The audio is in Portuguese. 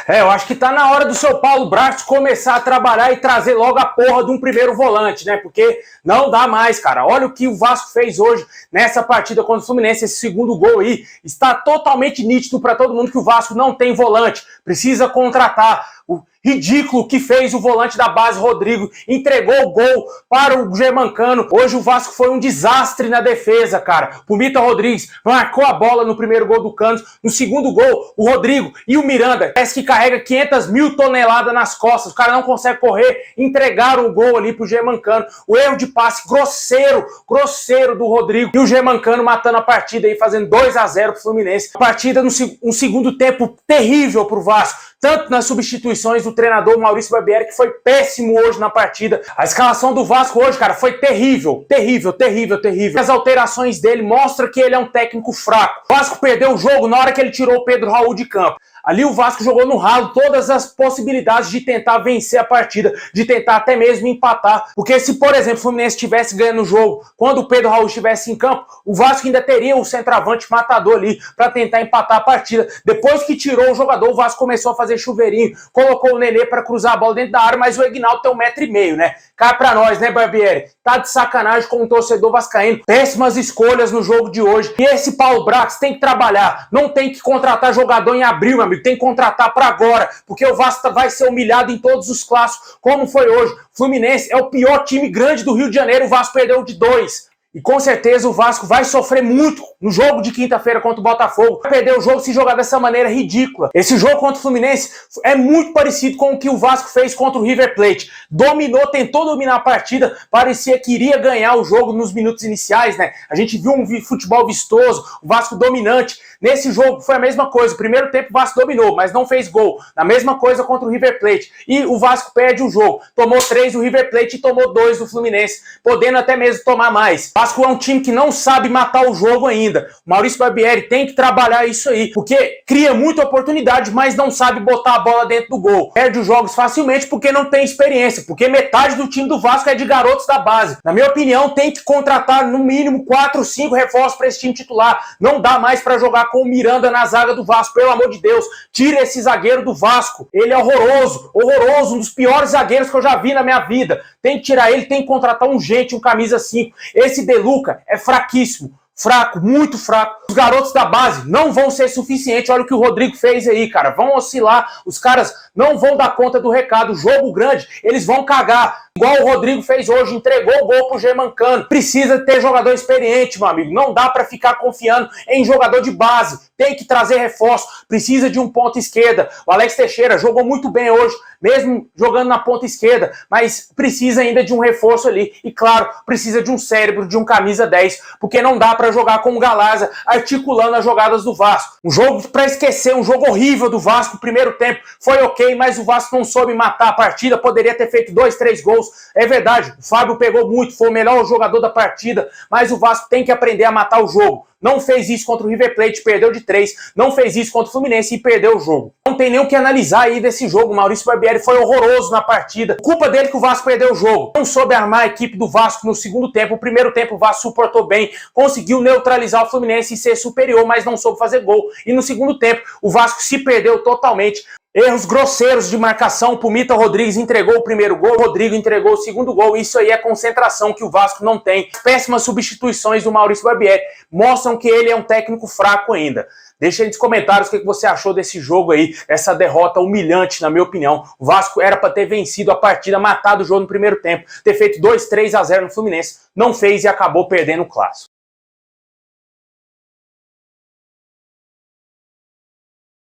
Eu acho que tá na hora do seu Paulo Brax começar a trabalhar e trazer logo a porra de um primeiro volante, né? Porque não dá mais, cara. Olha o que o Vasco fez hoje nessa partida contra o Fluminense, esse segundo gol aí. Está totalmente nítido para todo mundo que o Vasco não tem volante. Precisa contratar. O ridículo que fez o volante da base, Rodrigo, entregou o gol para o Germancano. Hoje o Vasco foi um desastre na defesa, cara. O Mita Rodrigues marcou a bola no primeiro gol do Cano. No segundo gol, o Rodrigo e o Miranda, parece que carrega 500 mil toneladas nas costas. O cara não consegue correr, entregaram o gol ali pro Germancano. O erro de passe grosseiro do Rodrigo. E o Germancano matando a partida aí, fazendo 2-0 pro Fluminense. A partida um segundo tempo terrível pro Vasco. Tanto nas substituições do treinador Maurício Barbieri, que foi péssimo hoje na partida. A escalação do Vasco hoje, cara, foi terrível. As alterações dele mostram que ele é um técnico fraco. O Vasco perdeu o jogo na hora que ele tirou o Pedro Raul de campo. Ali o Vasco jogou no ralo todas as possibilidades de tentar vencer a partida, de tentar até mesmo empatar. Porque se, por exemplo, o Fluminense estivesse ganhando o jogo, quando o Pedro Raul estivesse em campo, o Vasco ainda teria o centroavante matador ali para tentar empatar a partida. Depois que tirou o jogador, o Vasco começou a fazer chuveirinho, colocou o Nenê para cruzar a bola dentro da área, mas o Aguinaldo tem 1,5 m, né? Cai pra nós, né, Barbieri? Tá de sacanagem com o torcedor vascaíno. Péssimas escolhas no jogo de hoje. E esse Paulo Brax tem que trabalhar. Não tem que contratar jogador em abril, meu amigo. Tem que contratar pra agora. Porque o Vasco vai ser humilhado em todos os clássicos, como foi hoje. Fluminense é o pior time grande do Rio de Janeiro. O Vasco perdeu de 2. E com certeza o Vasco vai sofrer muito no jogo de quinta-feira contra o Botafogo. Vai perder o jogo se jogar dessa maneira ridícula. Esse jogo contra o Fluminense é muito parecido com o que o Vasco fez contra o River Plate. Dominou, tentou dominar a partida, parecia que iria ganhar o jogo nos minutos iniciais, né? A gente viu um futebol vistoso, o Vasco dominante. Nesse jogo foi a mesma coisa. O primeiro tempo o Vasco dominou, mas não fez gol. A mesma coisa contra o River Plate. E o Vasco perde o jogo. Tomou 3 do River Plate e tomou 2 do Fluminense, podendo até mesmo tomar mais. O Vasco é um time que não sabe matar o jogo ainda. O Maurício Barbieri tem que trabalhar isso aí, porque cria muita oportunidade, mas não sabe botar a bola dentro do gol. Perde os jogos facilmente porque não tem experiência, porque metade do time do Vasco é de garotos da base. Na minha opinião, tem que contratar no mínimo 4, 5 reforços para esse time titular. Não dá mais para jogar com o Miranda na zaga do Vasco, pelo amor de Deus. Tira esse zagueiro do Vasco. Ele é horroroso, um dos piores zagueiros que eu já vi na minha vida. Tem que tirar ele, tem que contratar um gente, um camisa 5. Esse De Luca é fraquíssimo. Fraco, muito fraco. Os garotos da base não vão ser suficientes. Olha o que o Rodrigo fez aí, cara. Vão oscilar. Os caras não vão dar conta do recado. Jogo grande, eles vão cagar. Igual o Rodrigo fez hoje, entregou o gol pro Germancano. Precisa ter jogador experiente, meu amigo. Não dá pra ficar confiando em jogador de base. Tem que trazer reforço. Precisa de um ponta esquerda. O Alex Teixeira jogou muito bem hoje, mesmo jogando na ponta esquerda, mas precisa ainda de um reforço ali. E claro, precisa de um cérebro, de um camisa 10, porque não dá pra jogar com o Galaza articulando as jogadas do Vasco. Um jogo pra esquecer, um jogo horrível do Vasco. O primeiro tempo foi ok, mas o Vasco não soube matar a partida. Poderia ter feito 2, 3 gols. É verdade, o Fábio pegou muito, foi o melhor jogador da partida, mas o Vasco tem que aprender a matar o jogo. Não fez isso contra o River Plate, perdeu de 3. Não fez isso contra o Fluminense e perdeu o jogo. Não tem nem o que analisar aí desse jogo. O Maurício Barbieri foi horroroso na partida. Culpa dele que o Vasco perdeu o jogo. Não soube armar a equipe do Vasco no segundo tempo. O primeiro tempo o Vasco suportou bem, conseguiu neutralizar o Fluminense e ser superior, mas não soube fazer gol. E no segundo tempo o Vasco se perdeu totalmente. Erros grosseiros de marcação. O Mita Rodrigues entregou o primeiro gol, o Rodrigo entregou o segundo gol. Isso aí é concentração que o Vasco não tem. Péssimas substituições do Maurício Barbieri mostram que ele é um técnico fraco ainda. Deixa aí nos comentários o que você achou desse jogo aí, essa derrota humilhante, na minha opinião. O Vasco era para ter vencido a partida, matado o jogo no primeiro tempo, ter feito 2, 3-0 no Fluminense. Não fez e acabou perdendo o clássico.